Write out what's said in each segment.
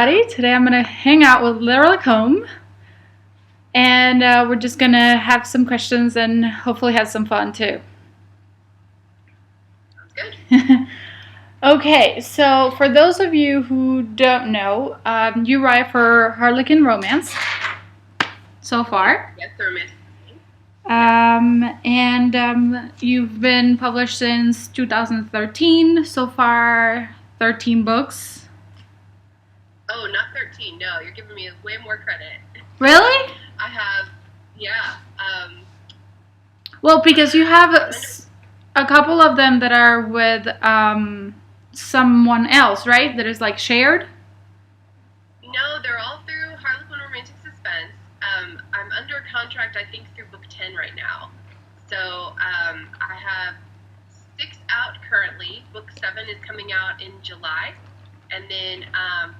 everybody. Today I'm going to hang out with Lara Lacombe, and we're just going to have some questions and hopefully have some fun too. Sounds good. Okay, so for those of you who don't know, you write for Harlequin Romance so far. Yes, the romance. And you've been published since 2013. So far, 13 books. Oh, not 13. No, you're giving me way more credit. Really? I have, yeah. Well, because you have a couple of them that are with someone else, right? That is like shared? No, they're all through Harlequin Romantic Suspense. I'm under contract, I think, through book 10 right now. So I have 6 out currently. Book 7 is coming out in July. And then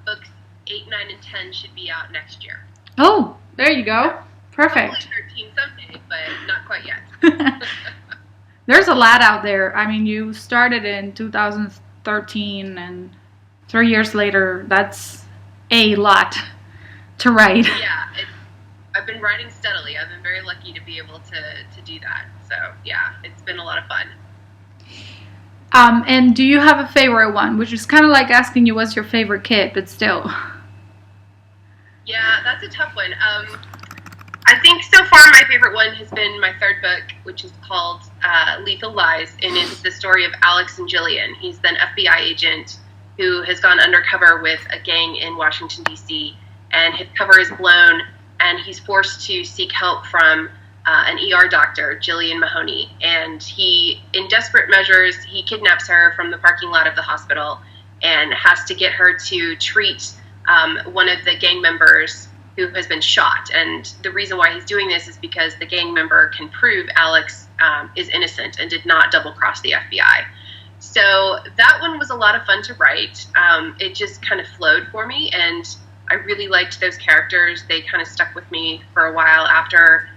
books 8, 9, and 10 should be out next year. Oh, there you go. Perfect. Probably 13 someday, but not quite yet. There's a lot out there. I mean, you started in 2013, and 3 years later, that's a lot to write. Yeah, I've been writing steadily. I've been very lucky to be able to do that. So, yeah, it's been a lot of fun. And do you have a favorite one? Which is kind of like asking you what's your favorite kid, but still. Yeah, that's a tough one. I think so far my favorite one has been my 3rd book, which is called Lethal Lies, and it's the story of Alex and Jillian. He's an FBI agent who has gone undercover with a gang in Washington, D.C., and his cover is blown, and he's forced to seek help from an ER doctor, Jillian Mahoney, and he, in desperate measures, he kidnaps her from the parking lot of the hospital and has to get her to treat one of the gang members who has been shot. And the reason why he's doing this is because the gang member can prove Alex is innocent and did not double-cross the FBI. So that one was a lot of fun to write. It just kind of flowed for me, and I really liked those characters. They kind of stuck with me for a while after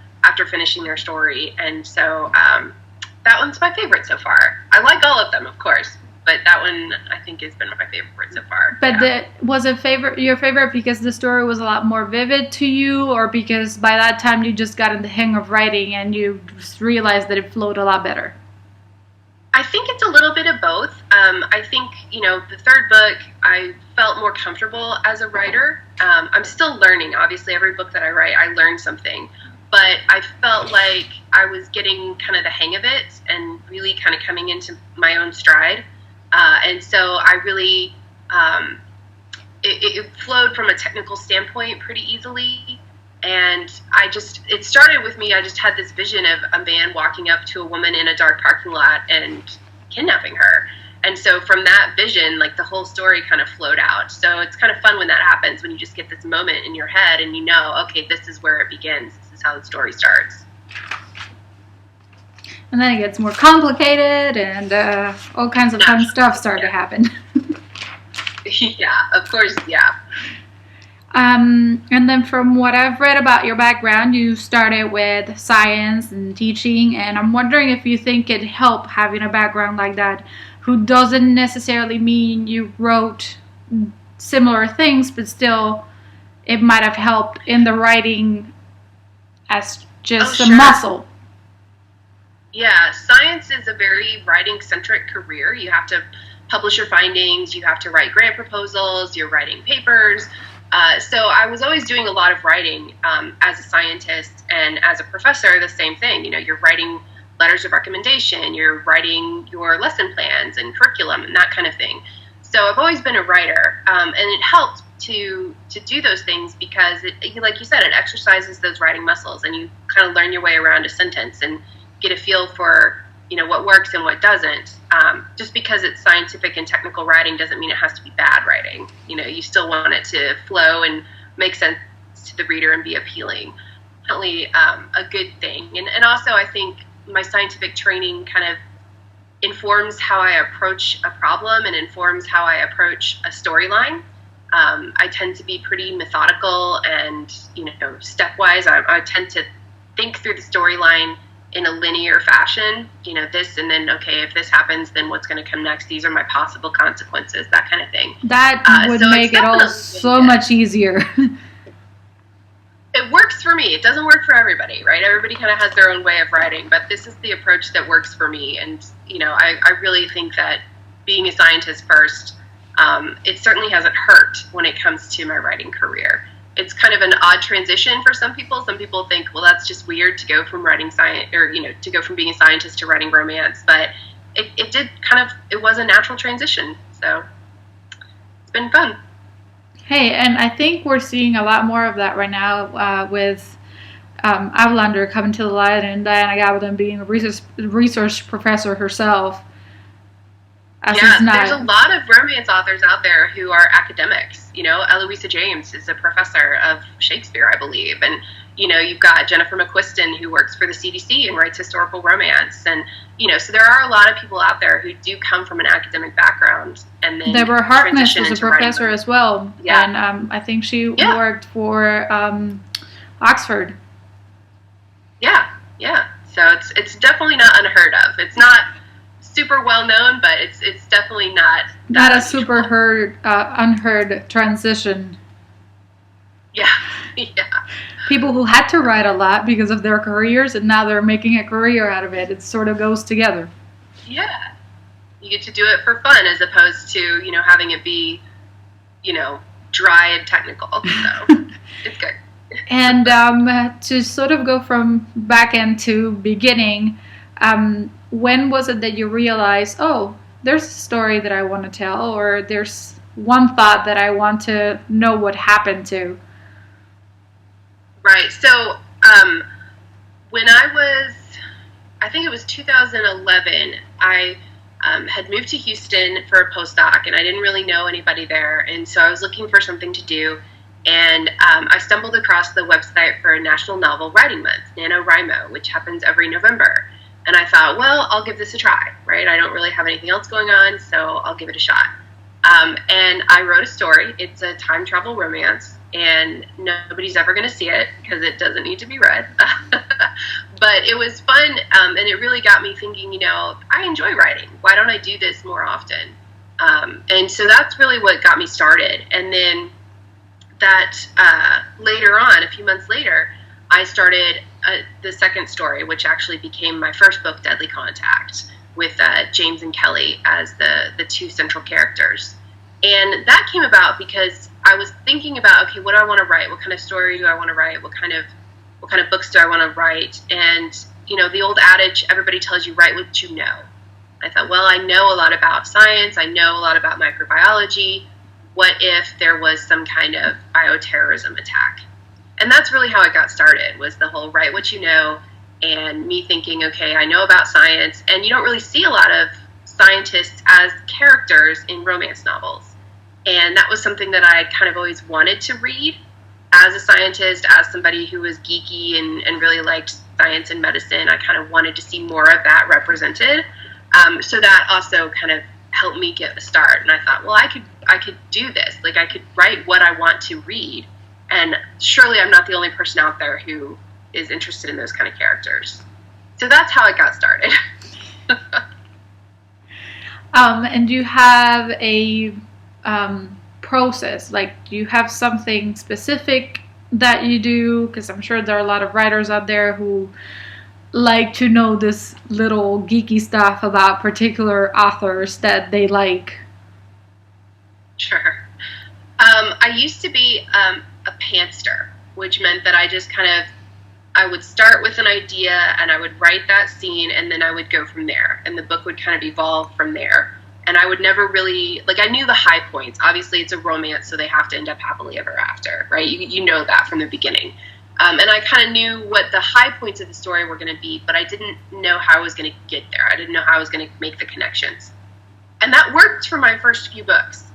finishing their story, and so that one's my favorite so far. I like all of them, of course, but that one I think has been my favorite so far. But yeah. Was it your favorite because the story was a lot more vivid to you, or because by that time you just got in the hang of writing and you just realized that it flowed a lot better? I think it's a little bit of both. I think, the 3rd book, I felt more comfortable as a writer. I'm still learning. Obviously, every book that I write, I learn something. But I felt like I was getting kind of the hang of it and really kind of coming into my own stride. And so I really, it flowed from a technical standpoint pretty easily. And it started with me, I just had this vision of a man walking up to a woman in a dark parking lot and kidnapping her. And so from that vision, like, the whole story kind of flowed out. So it's kind of fun when that happens, when you just get this moment in your head and you know, okay, this is where it begins. This is how the story starts. And then it gets more complicated, and all kinds of fun stuff start to happen. Yeah, of course, yeah. And then from what I've read about your background, you started with science and teaching, and I'm wondering if you think it helped having a background like that, who doesn't necessarily mean you wrote similar things, but still it might have helped in the writing as just a muscle. Yeah, science is a very writing-centric career. You have to publish your findings, you have to write grant proposals, you're writing papers. So I was always doing a lot of writing as a scientist, and as a professor, the same thing. You're writing letters of recommendation, you're writing your lesson plans and curriculum and that kind of thing. So I've always been a writer, and it helped to do those things because, like you said, it exercises those writing muscles, and you kind of learn your way around a sentence and get a feel for what works and what doesn't. Just because it's scientific and technical writing doesn't mean it has to be bad writing. You still want it to flow and make sense to the reader and be appealing. Definitely a good thing. And also, I think my scientific training kind of informs how I approach a problem and informs how I approach a storyline. I tend to be pretty methodical and, stepwise. I tend to think through the storyline in a linear fashion, this, and then, okay, if this happens, then what's going to come next? These are my possible consequences, that kind of thing. That would make it all so much easier. It works for me. It doesn't work for everybody, right? Everybody kind of has their own way of writing, but this is the approach that works for me. And, I really think that being a scientist first, it certainly hasn't hurt when it comes to my writing career. It's kind of an odd transition for some people. Some people think, well, that's just weird to go from writing science, or, to go from being a scientist to writing romance. But it was a natural transition. So it's been fun. Hey, and I think we're seeing a lot more of that right now with Outlander coming to the light, and Diana Gabaldon being a research professor herself. There's a lot of romance authors out there who are academics. Eloisa James is a professor of Shakespeare, I believe. And, you've got Jennifer McQuiston, who works for the CDC and writes historical romance. And, so there are a lot of people out there who do come from an academic background. And then Deborah Harkness was a professor as well. Yeah. And I think she worked for Oxford. Yeah. So it's definitely not unheard of. It's not super well known, but it's definitely not a super unheard transition. Yeah. People who had to write a lot because of their careers, and now they're making a career out of it. It sort of goes together. Yeah, you get to do it for fun as opposed to having it be dry and technical. So it's good. And to sort of go from back end to beginning. When was it that you realized, oh, there's a story that I want to tell, or there's one thought that I want to know what happened to? Right. So when I think it was 2011, I had moved to Houston for a postdoc, and I didn't really know anybody there. And so I was looking for something to do. And I stumbled across the website for National Novel Writing Month, NaNoWriMo, which happens every November. And I thought, well, I'll give this a try, right? I don't really have anything else going on, so I'll give it a shot. And I wrote a story. It's a time travel romance, and nobody's ever going to see it because it doesn't need to be read. But it was fun, and it really got me thinking, I enjoy writing. Why don't I do this more often? And so that's really what got me started. And then that later on, a few months later, I started the second story, which actually became my first book, Deadly Contact, with James and Kelly as the two central characters. And that came about because I was thinking about, okay, what do I want to write? What kind of story do I want to write? What kind of books do I want to write? And, the old adage, everybody tells you, write what you know. I thought, well, I know a lot about science. I know a lot about microbiology. What if there was some kind of bioterrorism attack? And that's really how it got started, was the whole write what you know, and me thinking, okay, I know about science, and you don't really see a lot of scientists as characters in romance novels. And that was something that I kind of always wanted to read as a scientist, as somebody who was geeky and really liked science and medicine. I kind of wanted to see more of that represented. So that also kind of helped me get a start. And I thought, well, I could do this. Like, I could write what I want to read. And surely I'm not the only person out there who is interested in those kind of characters. So that's how it got started. And do you have a process? Like, do you have something specific that you do? Because I'm sure there are a lot of writers out there who like to know this little geeky stuff about particular authors that they like. Sure. I used to be a pantster, which meant that I would start with an idea and I would write that scene, and then I would go from there, and the book would kind of evolve from there. And I would never really, I knew the high points. Obviously it's a romance, so they have to end up happily ever after, right? You know that from the beginning. And I kind of knew what the high points of the story were going to be, but I didn't know how I was going to get there. I didn't know how I was going to make the connections. And that worked for my first few books.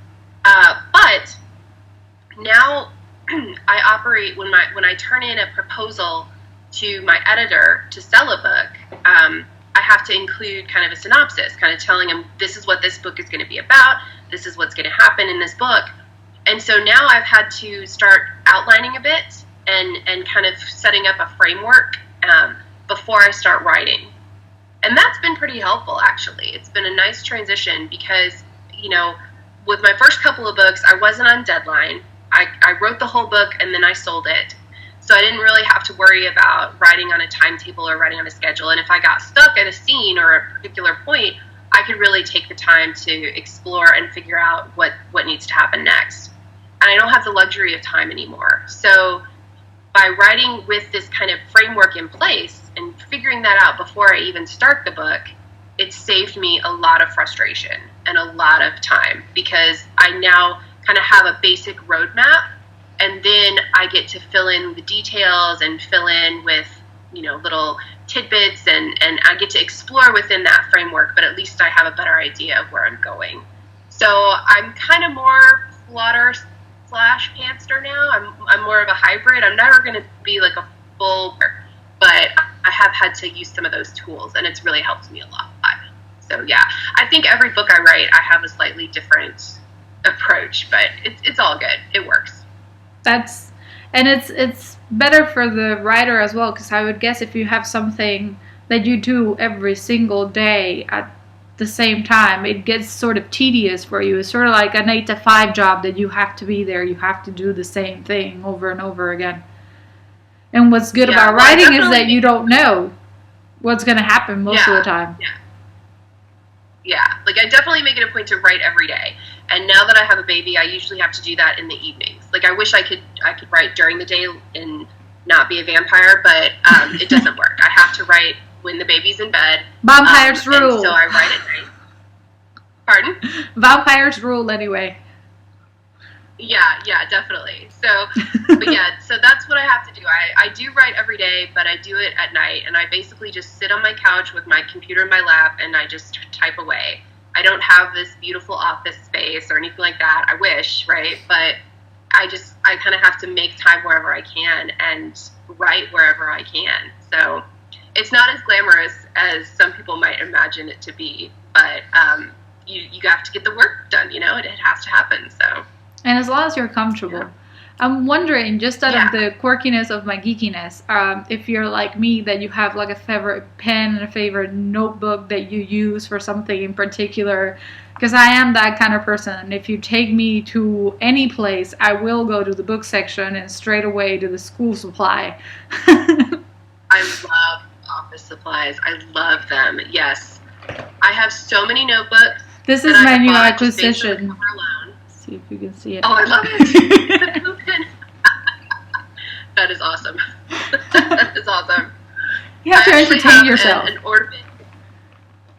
But now I operate, when I turn in a proposal to my editor to sell a book, I have to include kind of a synopsis, kind of telling them this is what this book is going to be about, this is what's going to happen in this book. And so now I've had to start outlining a bit and kind of setting up a framework. before I start writing. And that's been pretty helpful, actually. It's been a nice transition because, with my first couple of books, I wasn't on deadline. I wrote the whole book and then I sold it. So I didn't really have to worry about writing on a timetable or writing on a schedule. And if I got stuck at a scene or a particular point, I could really take the time to explore and figure out what needs to happen next. And I don't have the luxury of time anymore. So by writing with this kind of framework in place and figuring that out before I even start the book, it saved me a lot of frustration and a lot of time, because I now kind of have a basic roadmap, and then I get to fill in the details and fill in with, little tidbits, and I get to explore within that framework, but at least I have a better idea of where I'm going. So I'm kind of more plotter / pantster now. I'm more of a hybrid. I'm never going to be like a full, but I have had to use some of those tools, and it's really helped me a lot. So yeah, I think every book I write, I have a slightly different approach, but it's all good. It works. It's better for the writer as well, because I would guess if you have something that you do every single day at the same time, it gets sort of tedious for you. It's sort of like an 8 to 5 job that you have to be there. You have to do the same thing over and over again. And what's good about writing is that you don't know what's going to happen most of the time. Yeah, like I definitely make it a point to write every day. And now that I have a baby, I usually have to do that in the evenings. Like I wish I could write during the day and not be a vampire, but it doesn't work. I have to write when the baby's in bed. Vampires rule. So I write at night. Pardon? Vampires rule anyway. Yeah, definitely. So, but yeah, so that's what I have to do. I do write every day, but I do it at night, and I basically just sit on my couch with my computer in my lap, and I just type away. I don't have this beautiful office space or anything like that. I wish, right? But I kind of have to make time wherever I can and write wherever I can. So it's not as glamorous as some people might imagine it to be, but you have to get the work done, it has to happen, so. And as long as you're comfortable. Yeah. I'm wondering, just out of the quirkiness of my geekiness, if you're like me, that you have like a favorite pen and a favorite notebook that you use for something in particular, because I am that kind of person. And if you take me to any place, I will go to the book section and straight away to the school supply. I love office supplies. I love them. Yes. I have so many notebooks. This is my new acquisition. See if you can see it. Oh, I love it. The pen. That is awesome. That is awesome. You have to entertain yourself. An ornament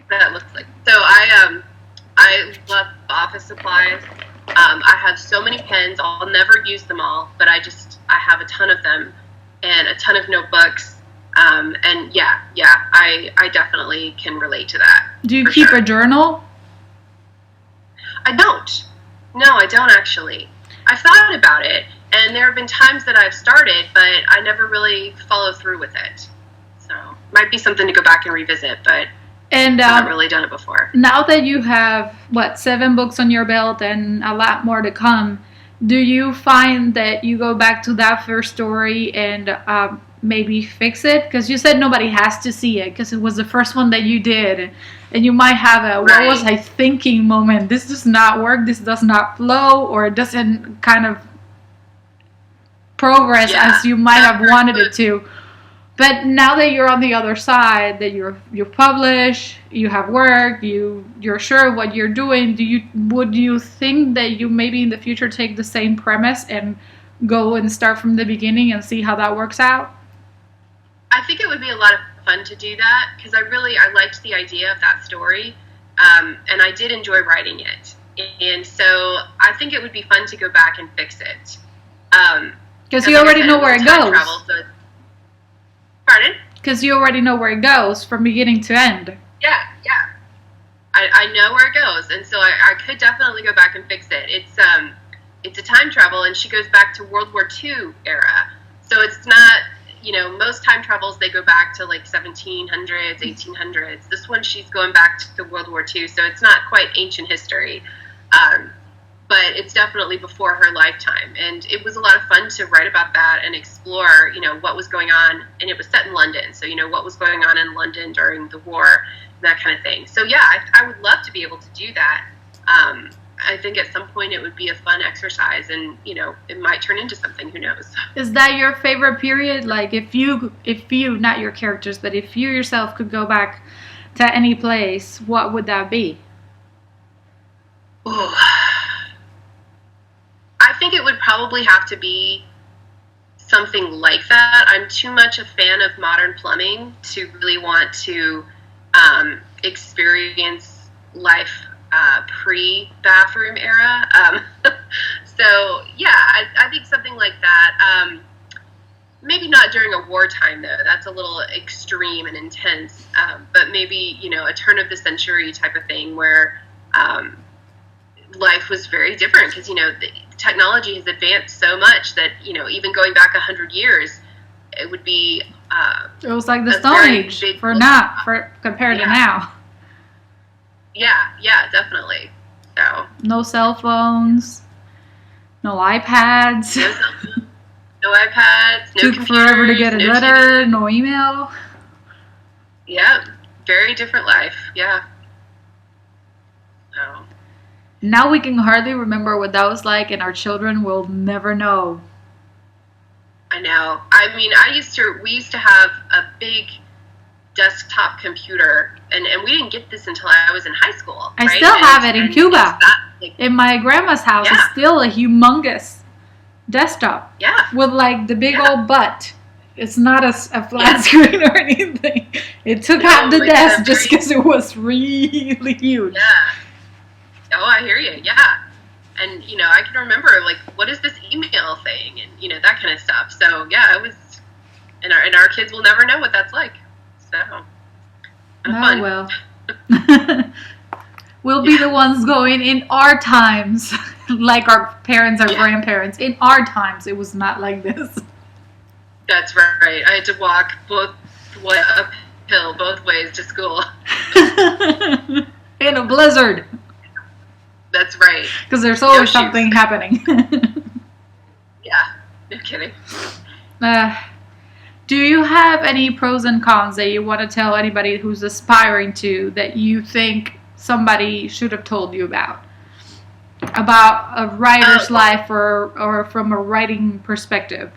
that looks like. So I love office supplies. I have so many pens. I'll never use them all, but I have a ton of them and a ton of notebooks. And I definitely can relate to that. Do you keep a journal? I don't. No, I don't actually. I've thought about it, and there have been times that I've started, but I never really follow through with it. So, might be something to go back and revisit, but I haven't really done it before. Now that you have, 7 books on your belt and a lot more to come, do you find that you go back to that first story and maybe fix it? Because you said nobody has to see it because it was the first one that you did, and you might have a what was I thinking moment. This does not work, this does not flow, or it doesn't kind of progress as you might have wanted it to. But now that you're on the other side, that you publish, you have work, you're sure of what you're doing, would you think that you maybe in the future take the same premise and go and start from the beginning and see how that works out? I think it would be a lot of fun to do that, because I liked the idea of that story, and I did enjoy writing it. And so I think it would be fun to go back and fix it. Because you already know where it goes. Travel, so pardon? Because you already know where it goes from beginning to end. Yeah. I know where it goes, and so I could definitely go back and fix it. It's a time travel, and she goes back to World War II era. So it's not, most time travels, they go back to like 1700s, 1800s. This one, she's going back to World War II, so it's not quite ancient history. but it's definitely before her lifetime. And it was a lot of fun to write about that and explore, what was going on. And it was set in London, so, what was going on in London during the war, and that kind of thing. So, yeah, I would love to be able to do that. I think at some point it would be a fun exercise, and, it might turn into something, who knows. Is that your favorite period? Like, if you, not your characters, but if you yourself could go back to any place, what would that be? Ooh. I think it would probably have to be something like that. I'm too much a fan of modern plumbing to really want to experience life pre-bathroom era. So, yeah, I think something like that. Maybe not during a wartime, though. That's a little extreme and intense. But maybe, a turn of the century type of thing where life was very different because, the technology has advanced so much that, even going back 100 years, it would be it was like the Stone Age compared to now. Yeah, definitely. So no cell phones, no iPads. No iPads. No Took computers, forever to get a letter. TV. No email. Yeah, very different life. Yeah. So. Now we can hardly remember what that was like, and our children will never know. I know. I mean, we used to have a big desktop computer, and we didn't get this until I was in high school. I still have it in Cuba. In my grandma's house, it's still a humongous desktop. Yeah. With like the big old butt. It's not a flat screen or anything. It took out the desk just because it was really huge. Yeah. Oh, I hear you. Yeah. And, I can remember, like, what is this email thing? And, that kind of stuff. So, yeah, it was, and our kids will never know what that's like. So, fun. Well. We'll be the ones going in our times, like our parents, our grandparents. In our times, it was not like this. That's right. I had to walk uphill both ways to school. In a blizzard. That's right. Because there's always something happening. Yeah, no kidding. Do you have any pros and cons that you want to tell anybody who's aspiring to that you think somebody should have told you about a writer's life or from a writing perspective?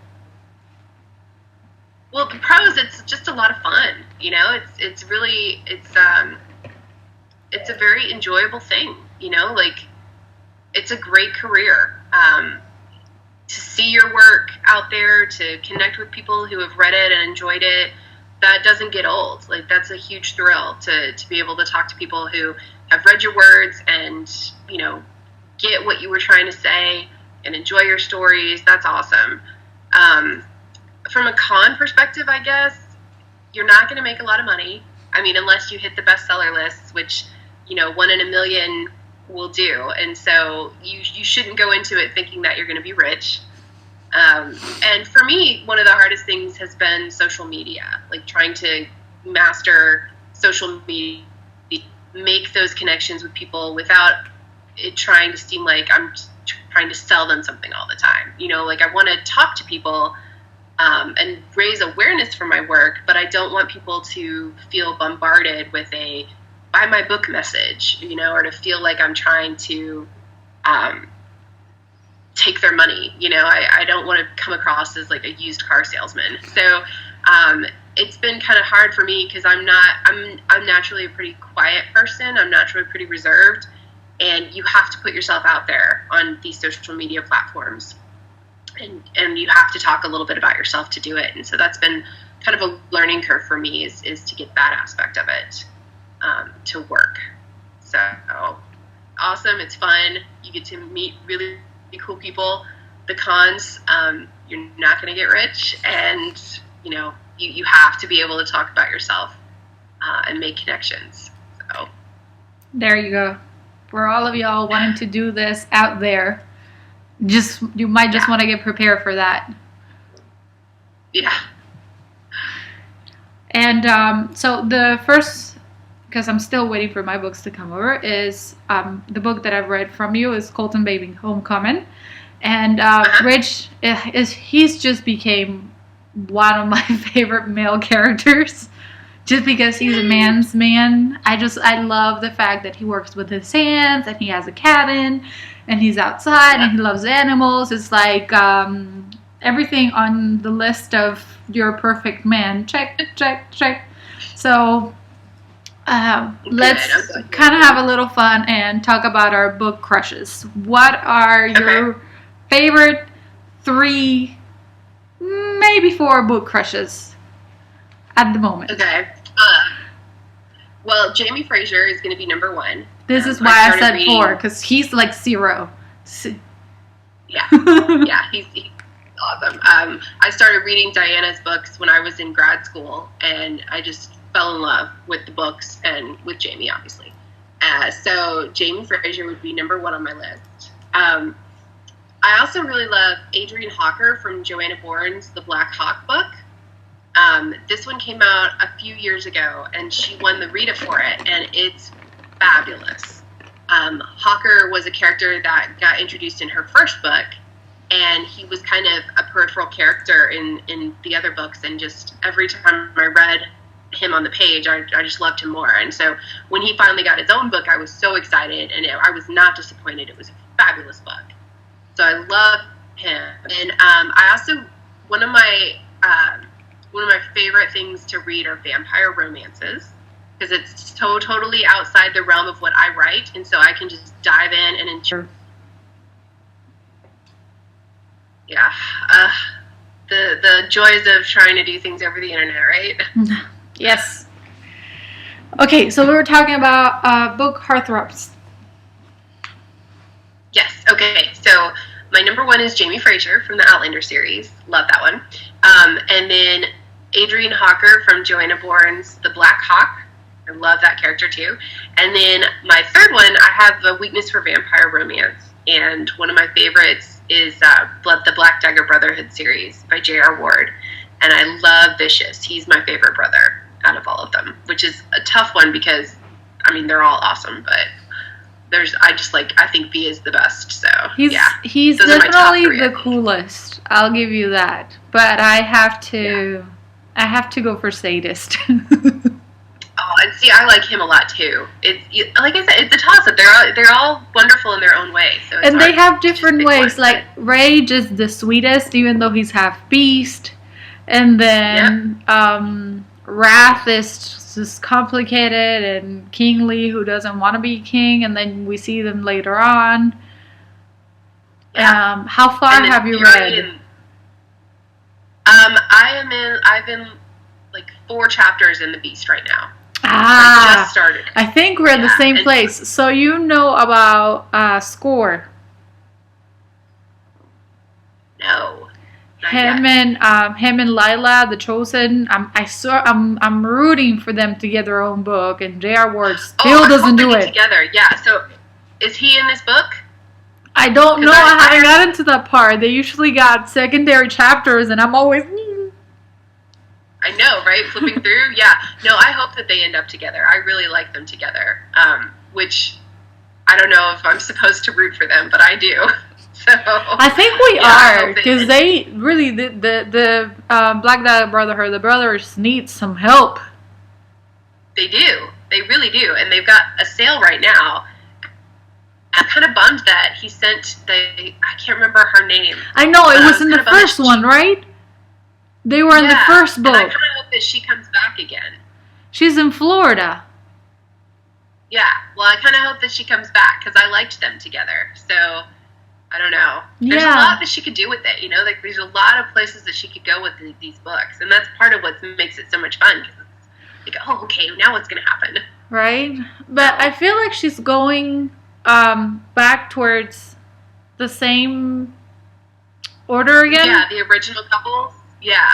Well, the pros, it's just a lot of fun. It's really it's a very enjoyable thing. Like, it's a great career. To see your work out there, to connect with people who have read it and enjoyed it, that doesn't get old. Like, that's a huge thrill to be able to talk to people who have read your words and, get what you were trying to say and enjoy your stories. That's awesome. From a con perspective, I guess, you're not going to make a lot of money. I mean, unless you hit the bestseller lists, which, 1 in a million will do. And so you shouldn't go into it thinking that you're going to be rich. And for me, one of the hardest things has been social media, like trying to master social media, make those connections with people without it trying to seem like I'm trying to sell them something all the time. Like, I want to talk to people and raise awareness for my work, but I don't want people to feel bombarded with a buy my book message, or to feel like I'm trying to take their money. I don't want to come across as like a used car salesman. So it's been kind of hard for me because I'm naturally a pretty quiet person. I'm naturally pretty reserved, and you have to put yourself out there on these social media platforms. And you have to talk a little bit about yourself to do it. And so that's been kind of a learning curve for me is to get that aspect of it to work. So awesome. It's fun. You get to meet really cool people. The cons, you're not going to get rich. And, you have to be able to talk about yourself and make connections. So there you go. For all of y'all wanting to do this out there, you might just want to get prepared for that. Yeah. And so the first because I'm still waiting for my books to come over, is the book that I've read from you is Colton Baby Homecoming. And Rich, he's just became one of my favorite male characters. Just because he's a man's man. I love the fact that he works with his hands and he has a cabin and he's outside and he loves animals. It's like everything on the list of your perfect man. Check, check, check. So let's kind of have a little fun and talk about our book crushes. What are your favorite 3, maybe 4 book crushes at the moment? Okay. Well, Jamie Fraser is going to be number 1. This is why I said 4, because he's like 0. Yeah. Yeah, he's awesome. I started reading Diana's books when I was in grad school, and I just fell in love with the books and with Jamie, obviously. So Jamie Fraser would be number 1 on my list. I also really love Adrienne Hawker from Joanna Bourne's The Black Hawk book. This one came out a few years ago, and she won the Rita for it, and it's fabulous. Hawker was a character that got introduced in her first book, and he was kind of a peripheral character in the other books, and just every time I read him on the page, I just loved him more. And so when he finally got his own book, I was so excited, and I was not disappointed. It was a fabulous book. So I love him. And I also, one of my favorite things to read are vampire romances, because it's totally outside the realm of what I write, and so I can just dive in and enjoy. Yeah, the joys of trying to do things over the internet, right? Yes. Okay, so we were talking about book heartthrobs. Yes. Okay. So my number 1 is Jamie Fraser from the Outlander series. Love that one. And then Adrienne Hawker from Joanna Bourne's The Black Hawk. I love that character too. And then my third one, I have a weakness for vampire romance. And one of my favorites is the Black Dagger Brotherhood series by J.R. Ward. And I love Vicious. He's my favorite brother out of all of them, which is a tough one because, I mean, they're all awesome, but I think V is the best. So he's definitely the coolest. I'll give you that. But I have to go for Sadist. Oh, and see, I like him a lot too. Like I said, it's a toss-up. They're all wonderful in their own way. So and they have different ways. Like Ray, just the sweetest, even though he's half beast. And then Wrath is just complicated, and Kingly, who doesn't want to be king, and then we see them later on. Yeah. How far have you read? I've been like 4 chapters in The Beast right now. I just started. I think we're at the same place. So you know about Score? No. Him and Lila, the Chosen. I'm rooting for them to get their own book, and J.R. Ward still doesn't do it. Together, yeah. So, is he in this book? I don't know. I haven't gotten to that part. They usually got secondary chapters, and I'm always. I know, right? Flipping through, yeah. No, I hope that they end up together. I really like them together. Which I don't know if I'm supposed to root for them, but I do. So, I think we are, because they really the Black Dagger Brotherhood, the brothers need some help. They do, they really do, and they've got a sale right now. I'm kind of bummed that he sent I can't remember her name. I know it was in the first one, right? They were in the first book. And I kind of hope that she comes back again. She's in Florida. Yeah, well, I kind of hope that she comes back because I liked them together. So. I don't know. There's a lot that she could do with it, you know? Like, there's a lot of places that she could go with these books. And that's part of what makes it so much fun. Because it's like, oh, okay, now what's going to happen? Right? But I feel like she's going back towards the same order again. Yeah, the original couples. Yeah.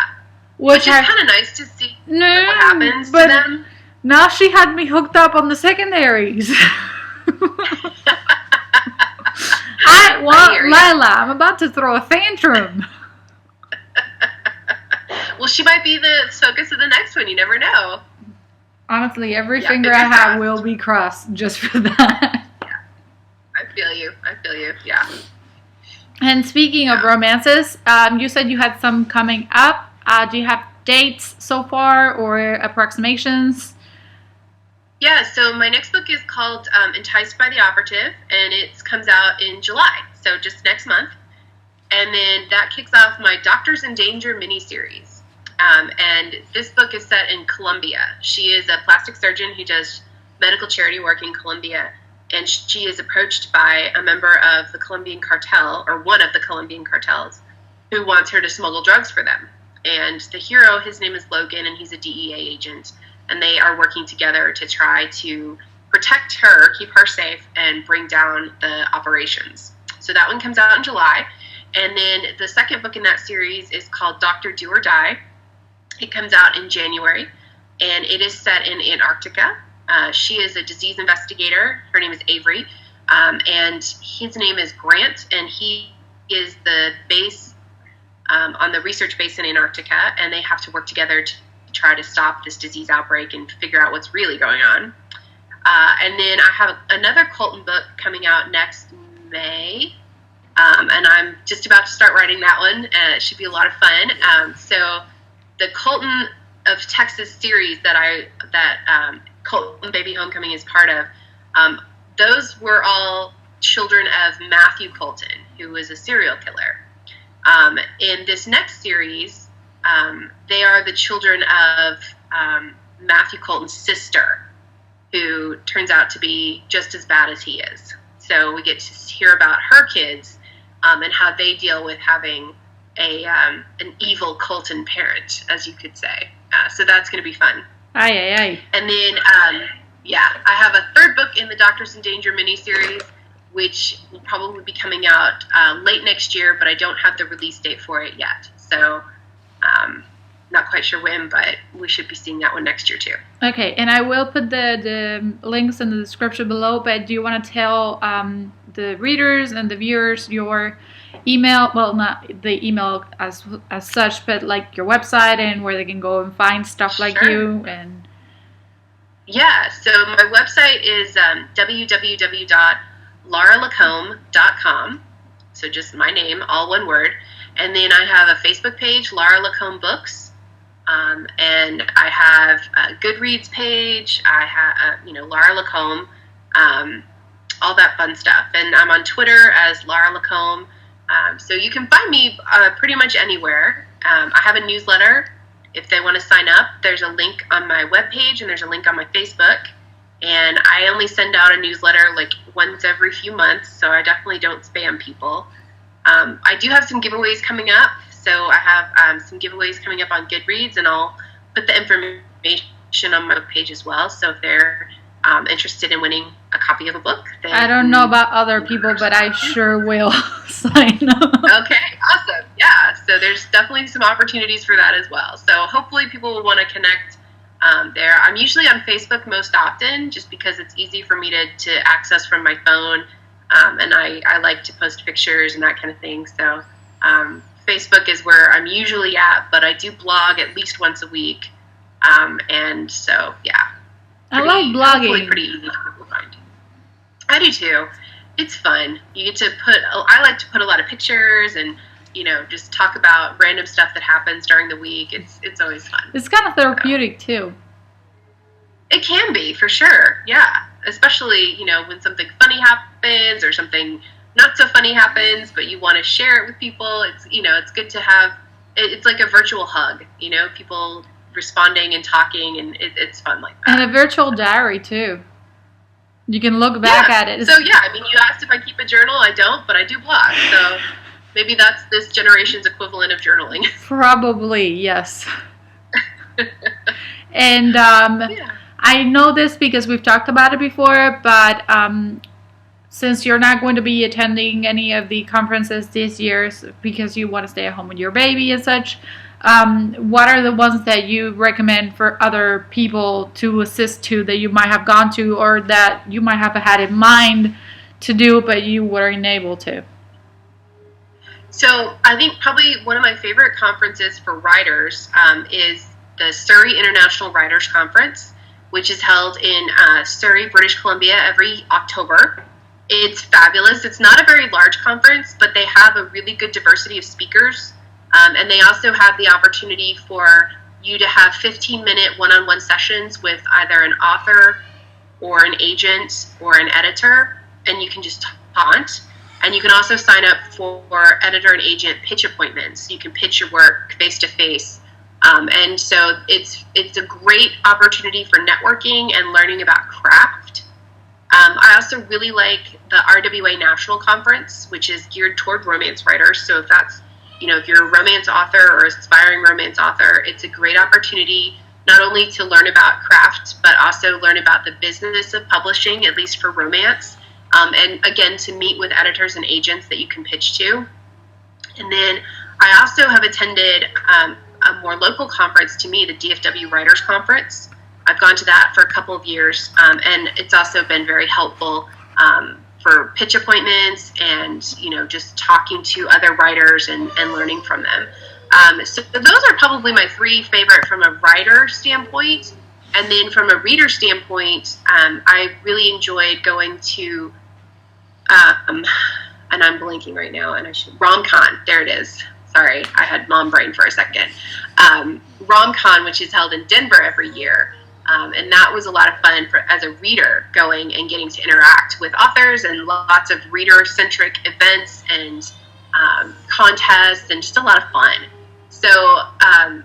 Which is kind of nice to see what happens to them. Now she had me hooked up on the secondaries. I want Lila. I'm about to throw a tantrum. Well, she might be the focus of the next one. You never know. Honestly, every Yeah, finger I fingers have crossed. will be crossed just for that. I feel you. I feel you. Yeah. And speaking of Yeah. romances, you said you had some coming up. Do you have dates so far or approximations? Yeah, so my next book is called Enticed by the Operative, and it comes out in July, so just next month. And then that kicks off my Doctors in Danger miniseries. And this book is set in Colombia. She is a plastic surgeon who does medical charity work in Colombia, and she is approached by a member of the Colombian cartel, or one of the Colombian cartels, who wants her to smuggle drugs for them. And the hero, his name is Logan, and he's a DEA agent, and they are working together to try to protect her, keep her safe, and bring down the operations. So that one comes out in July. And then the second book in that series is called Dr. Do or Die. It comes out in January, and it is set in Antarctica. She is a disease investigator. Her name is Avery, and his name is Grant, and he is the base on the research base in Antarctica, and they have to work together to try to stop this disease outbreak and figure out what's really going on. And then I have another Colton book coming out next May, and I'm just about to start writing that one. It should be a lot of fun. So the Colton of Texas series that Colton Baby Homecoming is part of, those were all children of Matthew Colton, who was a serial killer. In this next series, they are the children of Matthew Colton's sister, who turns out to be just as bad as he is. So we get to hear about her kids and how they deal with having an evil Colton parent, as you could say. So that's going to be fun. Aye, aye, aye. And then, I have a third book in the Doctors in Danger miniseries, which will probably be coming out late next year, but I don't have the release date for it yet. So not quite sure when, but we should be seeing that one next year too. Okay, and I will put the links in the description below, but do you want to tell the readers and the viewers your email, well, not the email as such, but like your website and where they can go and find stuff like you? And yeah, so my website is www.laralacombe.com, so just my name, all one word. And then I have a Facebook page, Lara Lacombe Books, and I have a Goodreads page. I have, Lara Lacombe, all that fun stuff. And I'm on Twitter as Lara Lacombe. So you can find me pretty much anywhere. I have a newsletter. If they want to sign up, there's a link on my webpage and there's a link on my Facebook. And I only send out a newsletter like once every few months, so I definitely don't spam people. I do have some giveaways coming up. So I have some giveaways coming up on Goodreads, and I'll put the information on my page as well. So if they're interested in winning a copy of a book, then I don't know about other people, but I sure will sign up. Okay, awesome. Yeah, so there's definitely some opportunities for that as well. So hopefully people will want to connect there. I'm usually on Facebook most often just because it's easy for me to access from my phone, and I like to post pictures and that kind of thing. So Facebook is where I'm usually at, but I do blog at least once a week. And so, yeah. I like blogging. Pretty easy for people to find. I do too. It's fun. You get to I like to put a lot of pictures and, just talk about random stuff that happens during the week. It's always fun. It's kind of therapeutic too. It can be, for sure. Yeah. Especially, when something funny happens or something not so funny happens, but you want to share it with people. It's good to have, it's like a virtual hug, people responding and talking, and it's fun like that. And a virtual diary too. You can look back at it. So yeah, you asked if I keep a journal. I don't, but I do blog. So maybe that's this generation's equivalent of journaling. Probably, yes. And I know this because we've talked about it before, but since you're not going to be attending any of the conferences this year because you want to stay at home with your baby and such, what are the ones that you recommend for other people to assist to that you might have gone to or that you might have had in mind to do but you weren't able to? So I think probably one of my favorite conferences for writers is the Surrey International Writers Conference. which is held in Surrey, British Columbia, every October. It's fabulous. It's not a very large conference, but they have a really good diversity of speakers. And they also have the opportunity for you to have 15-minute one-on-one sessions with either an author or an agent or an editor, and you can just taunt. And you can also sign up for editor and agent pitch appointments. You can pitch your work face-to-face. And so it's a great opportunity for networking and learning about craft. I also really like the RWA National Conference, which is geared toward romance writers. So if that's, if you're a romance author or aspiring romance author, it's a great opportunity not only to learn about craft, but also learn about the business of publishing, at least for romance. And again, to meet with editors and agents that you can pitch to. And then I also have attended a more local conference to me, the DFW Writers Conference. I've gone to that for a couple of years, and it's also been very helpful for pitch appointments and, just talking to other writers and learning from them. So those are probably my three favorite from a writer standpoint. And then from a reader standpoint, I really enjoyed going to, and I'm blanking right now, and RomCon, there it is. Sorry, I had mom brain for a second. RomCon, which is held in Denver every year. And that was a lot of fun as a reader, going and getting to interact with authors and lots of reader-centric events and contests and just a lot of fun. So I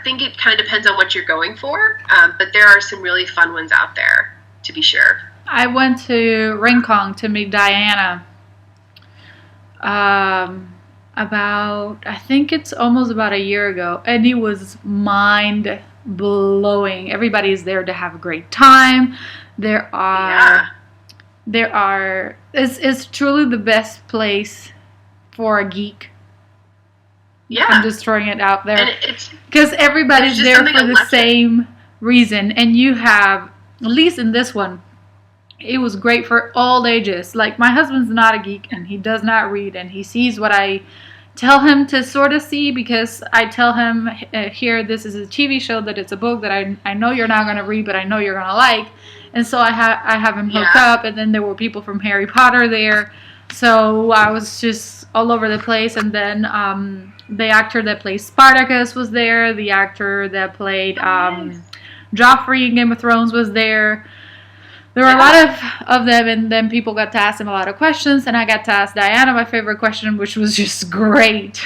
think it kind of depends on what you're going for, but there are some really fun ones out there, to be sure. I went to Rincon to meet Diana I think it's almost about a year ago, and it was mind-blowing. Everybody's there to have a great time. It's truly the best place for a geek. Yeah. I'm just throwing it out there. Because everybody's there for the same reason. And you have, at least in this one, it was great for all ages. Like, my husband's not a geek, and he does not read, and he sees what I tell him to sort of see, because I tell him, here, this is a TV show, that it's a book that I know you're not going to read, but I know you're going to like. And so I have him hooked up, and then there were people from Harry Potter there. So I was just all over the place. And then the actor that plays Spartacus was there. The actor that played Joffrey in Game of Thrones was there. There were a lot of them, and then people got to ask him a lot of questions, and I got to ask Diana my favorite question, which was just great.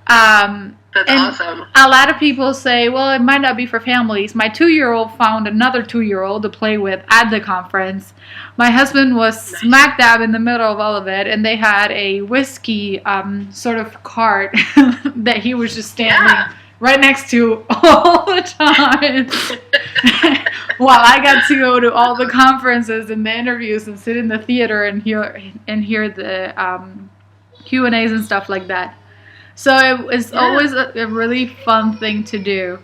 That's awesome. A lot of people say, well, it might not be for families. My 2-year-old found another 2-year-old to play with at the conference. My husband was smack dab in the middle of all of it, and they had a whiskey sort of cart that he was just standing right next to all the time. While I got to go to all the conferences and the interviews and sit in the theater and hear the Q&As and stuff like that. So it was always a really fun thing to do.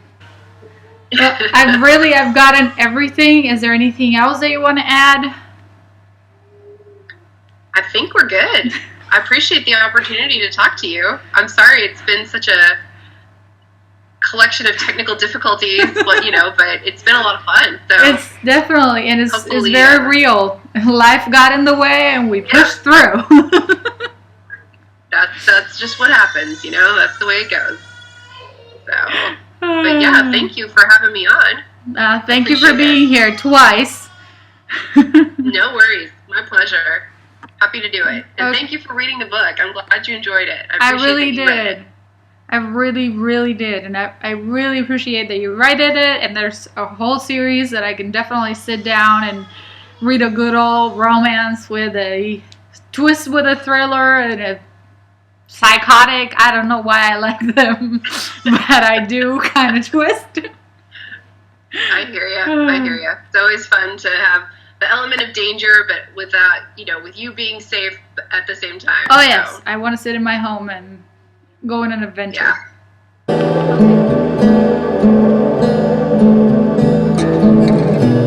I've gotten everything. Is there anything else that you want to add? I think we're good. I appreciate the opportunity to talk to you. I'm sorry it's been such a collection of technical difficulties, but it's been a lot of fun. So it's definitely, and it's very real. Life got in the way, and we pushed through. That's just what happens, That's the way it goes. So, but yeah, thank you for having me on. Thank you for being here twice. No worries, my pleasure. Happy to do it, and thank you for reading the book. I'm glad you enjoyed it. I really did. I really, really did, and I really appreciate that you writed it, and there's a whole series that I can definitely sit down and read a good old romance with a twist with a thriller and a psychotic. I don't know why I like them, but I do kind of twist. I hear ya. It's always fun to have the element of danger, but without, with you being safe at the same time. Oh, yes. I want to sit in my home and go on an adventure. Yeah.